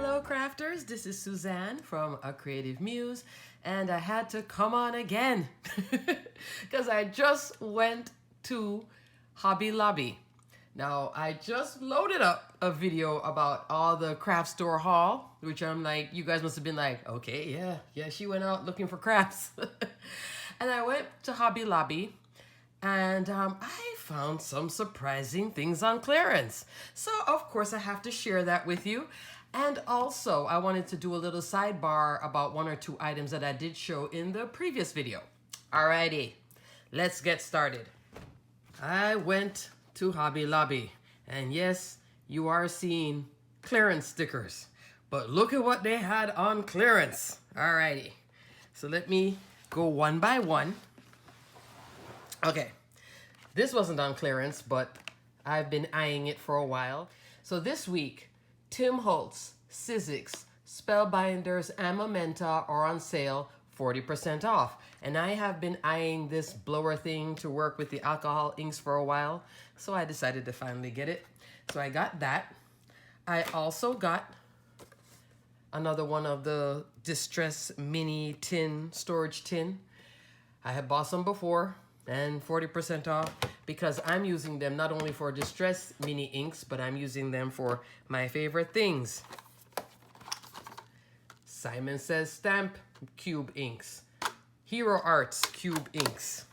Hello crafters, this is Suzanne from A Creative Muse, and I had to come on again because I just went to Hobby Lobby. Now I just loaded up a video about all the craft store haul, which I'm like, you guys must have been like, okay, yeah, she went out looking for crafts. And I went to Hobby Lobby and I found some surprising things on clearance. So of course I have to share that with you. And also I wanted to do a little sidebar about one or two items that I did show in the previous video. Alrighty, let's get started. I went to Hobby Lobby, and yes, you are seeing clearance stickers, but look at what they had on clearance. Alrighty, so let me go one by one. Okay, this wasn't on clearance, but I've been eyeing it for a while. So this week, Tim Holtz, Sizzix, Spellbinders, and Mementa are on sale, 40% off. And I have been eyeing this blower thing to work with the alcohol inks for a while, so I decided to finally get it. So I got that. I also got another one of the Distress Mini Tin, storage tin. I had bought some before, and 40% off because I'm using them not only for Distress Mini inks, but I'm using them for my favorite things. Simon Says Stamp Cube inks. Hero Arts Cube inks.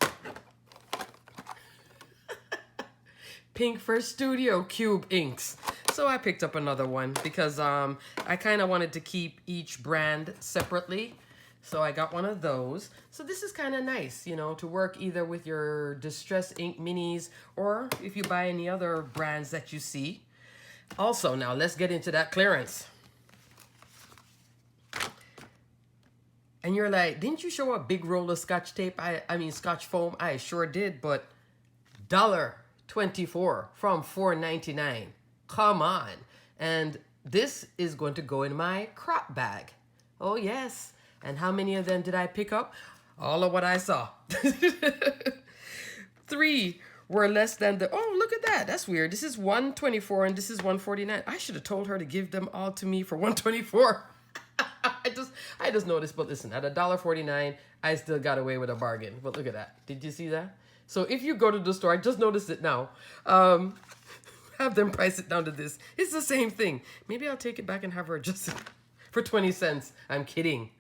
Pink for Studio Cube inks. So I picked up another one because I kind of wanted to keep each brand separately. So I got one of those. So this is kind of nice, you know, to work either with your Distress Ink Minis or if you buy any other brands that you see. Also, now let's get into that clearance. And you're like, didn't you show a big roll of Scotch tape? I mean, Scotch foam. I sure did, but $1.24 from $4.99. Come on. And this is going to go in my crop bag. Oh, yes. And how many of them did I pick up? All of what I saw. 3 were less than the, oh, look at that. That's weird. This is $1.24 and this is $1.49. I should have told her to give them all to me for $1.24. I just noticed, but listen, at $1.49, I still got away with a bargain. But look at that. Did you see that? So if you go to the store, I just noticed it now. Have them price it down to this. It's the same thing. Maybe I'll take it back and have her adjust it for 20 cents. I'm kidding.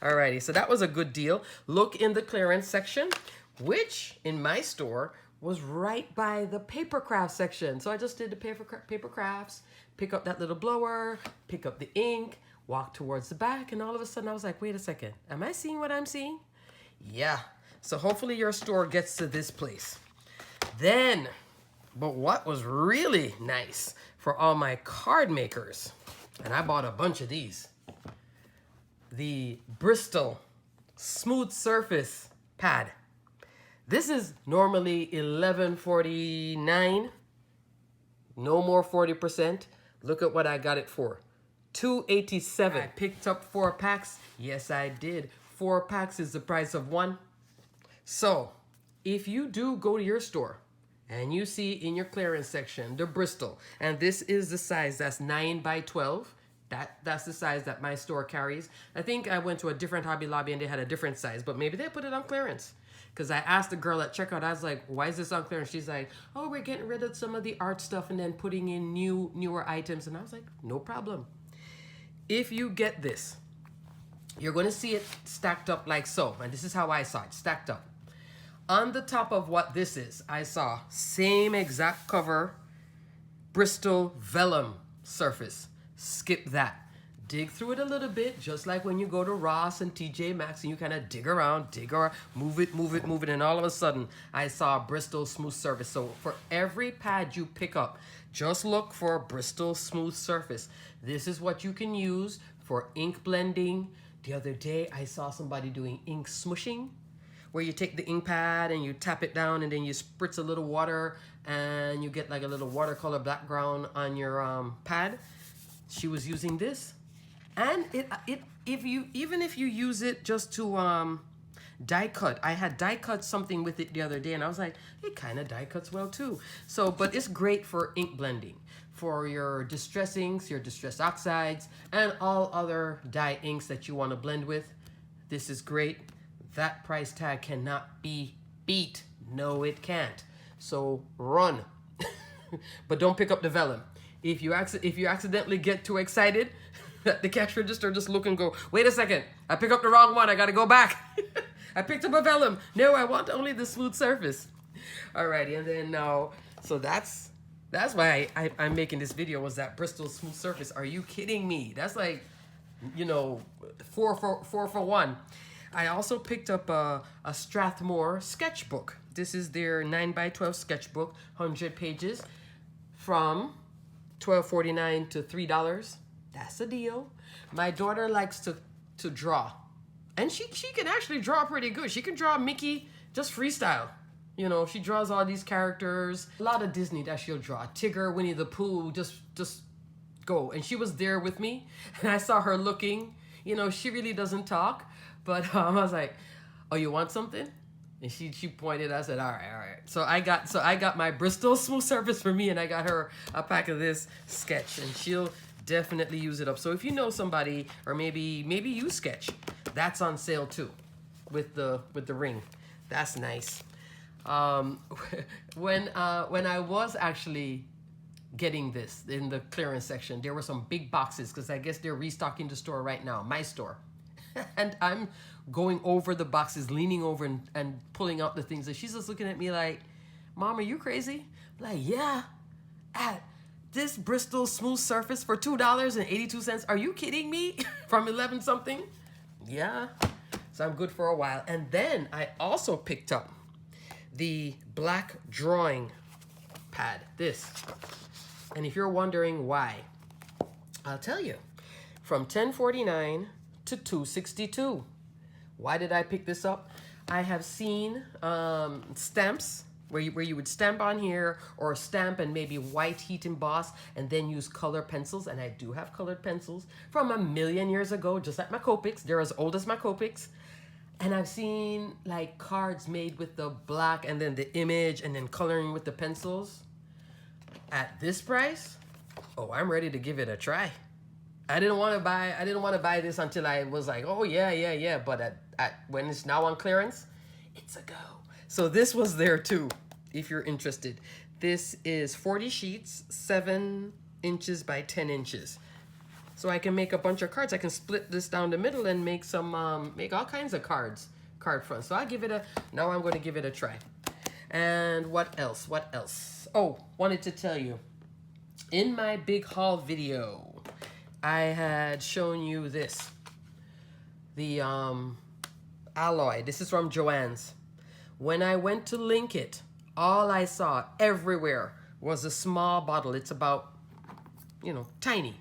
Alrighty, so that was a good deal. Look in the clearance section, which in my store was right by the paper craft section. So I just did the paper crafts, pick up that little blower, pick up the ink, walk towards the back, and all of a sudden I was like, wait a second, am I seeing what I'm seeing? Yeah, so hopefully your store gets to this place. Then, but what was really nice for all my card makers, and I bought a bunch of these, the Bristol Smooth Surface Pad. This is normally $11.49, no more 40%. Look at what I got it for. $2.87. I picked up 4 packs. Yes, I did. 4 packs is the price of 1. So, if you do go to your store and you see in your clearance section the Bristol, and this is the size that's 9 by 12. That's the size that my store carries. I think I went to a different Hobby Lobby and they had a different size, but maybe they put it on clearance. Because I asked the girl at checkout, I was like, why is this on clearance? She's like, oh, we're getting rid of some of the art stuff and then putting in newer items. And I was like, no problem. If you get this, you're going to see it stacked up like so. And this is how I saw it, stacked up. On the top of what this is, I saw same exact cover, Bristol vellum surface. Skip that. Dig through it a little bit, just like when you go to Ross and TJ Maxx and you kind of dig around, move it, and all of a sudden I saw Bristol Smooth Surface. So for every pad you pick up, just look for Bristol Smooth Surface. This is what you can use for ink blending. The other day I saw somebody doing ink smushing, where you take the ink pad and you tap it down and then you spritz a little water and you get like a little watercolor background on your pad. She was using this, and even if you use it just to die cut, I had die cut something with it the other day, and I was like, it kind of die cuts well too. So, but it's great for ink blending. for your distress inks, your distress oxides, and all other dye inks that you want to blend with. This is great. That price tag cannot be beat. No, it can't. So run. But don't pick up the vellum. If you accidentally get too excited at the cash register, just look and go, wait a second, I picked up the wrong one. I got to go back. I picked up a vellum. No, I want only the smooth surface. Alrighty, and then now, so that's why I'm making this video, was that Bristol smooth surface. Are you kidding me? That's like, you know, four for one. I also picked up a Strathmore Sketchbook. This is their 9x12 sketchbook, 100 pages, from $12.49 to $3. That's a deal. My daughter likes to draw, and she can actually draw pretty good. She can draw Mickey just freestyle. You know, she draws all these characters. A lot of Disney that she'll draw. Tigger, Winnie the Pooh, just go. And she was there with me, and I saw her looking. You know, she really doesn't talk, but I was like, oh, you want something? And she pointed. I said, all right. So I got my Bristol smooth surface for me, and I got her a pack of this sketch, and she'll definitely use it up. So if you know somebody, or maybe you sketch, that's on sale too, with the ring. That's nice. When I was actually getting this in the clearance section, there were some big boxes, because I guess they're restocking the store right now, my store. And I'm going over the boxes, leaning over and pulling out the things, and she's just looking at me like, Mom, are you crazy? I'm like, yeah, at this Bristol smooth surface for $2.82. Are you kidding me? From 11 something? Yeah. So I'm good for a while. And then I also picked up the black drawing pad, this. And if you're wondering why, I'll tell you. From $10.49 to $2.62. Why did I pick this up? I have seen stamps where you would stamp on here, or stamp and maybe white heat emboss and then use color pencils. And I do have colored pencils from a million years ago, just like my Copics. They're as old as my Copics. And I've seen like cards made with the black and then the image and then coloring with the pencils. At this price, oh, I'm ready to give it a try. I didn't want to buy this until I was like, oh yeah. But when it's now on clearance, it's a go. So this was there too, if you're interested. This is 40 sheets, 7 inches by 10 inches. So I can make a bunch of cards. I can split this down the middle and make some, make all kinds of card fronts. So now I'm going to give it a try. And what else? Oh, wanted to tell you, in my big haul video, I had shown you this, the alloy. This is from Joanns. When I went to link it, all I saw everywhere was a small bottle. It's about, you know, tiny.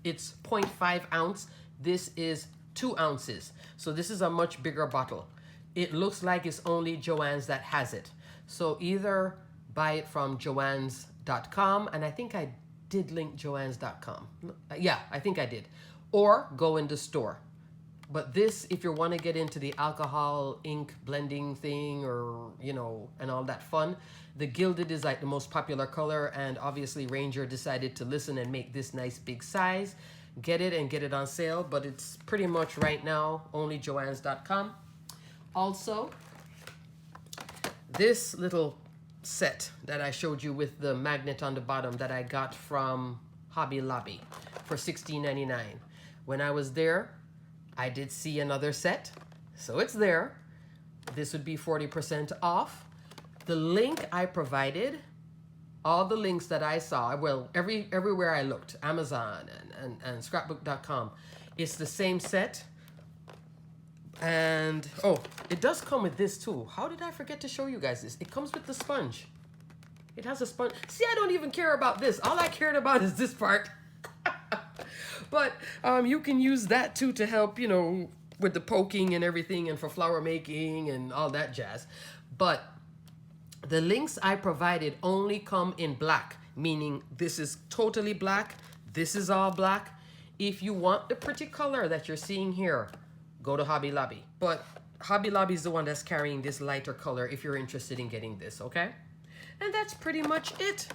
It's 0.5 ounce. This is 2 ounces. So this is a much bigger bottle. It looks like it's only Joanns that has it. So either buy it from Joanns.com, and I think I did link Joanns.com. Yeah, I think I did. Or go in the store. But this, if you want to get into the alcohol ink blending thing, or, you know, and all that fun, the gilded is like the most popular color, and obviously Ranger decided to listen and make this nice big size. Get it and get it on sale, but it's pretty much right now only Joanns.com. Also, this little set that I showed you with the magnet on the bottom that I got from Hobby Lobby for $16.99. When I was there, I did see another set, so it's there. This would be 40% off. The link I provided, all the links that I saw, well, everywhere I looked, Amazon and scrapbook.com, it's the same set. And, oh, it does come with this too. How did I forget to show you guys this? It comes with the sponge. It has a sponge. See, I don't even care about this. All I cared about is this part. But you can use that too to help, you know, with the poking and everything, and for flower making and all that jazz. But the links I provided only come in black, meaning this is totally black. This is all black. If you want the pretty color that you're seeing here, go to Hobby Lobby. But Hobby Lobby is the one that's carrying this lighter color if you're interested in getting this, okay? And that's pretty much it.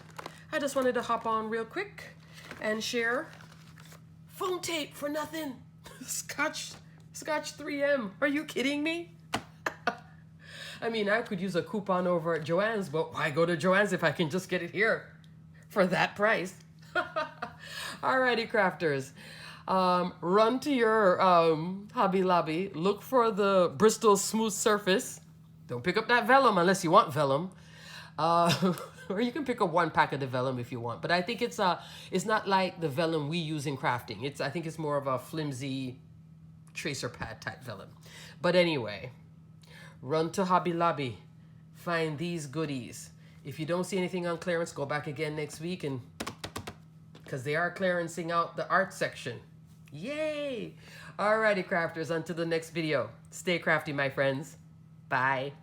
I just wanted to hop on real quick and share foam tape for nothing. Scotch 3M. Are you kidding me? I mean, I could use a coupon over at Joanns, but why go to Joanns if I can just get it here for that price? Alrighty, crafters. Run to your Hobby Lobby. Look for the Bristol Smooth Surface. Don't pick up that vellum unless you want vellum. Or you can pick up one pack of the vellum if you want. But I think it's not like the vellum we use in crafting. I think it's more of a flimsy tracer pad type vellum. But anyway, run to Hobby Lobby. Find these goodies. If you don't see anything on clearance, go back again next week, and because they are clearancing out the art section. Yay! Alrighty, crafters, on to the next video. Stay crafty, my friends. Bye.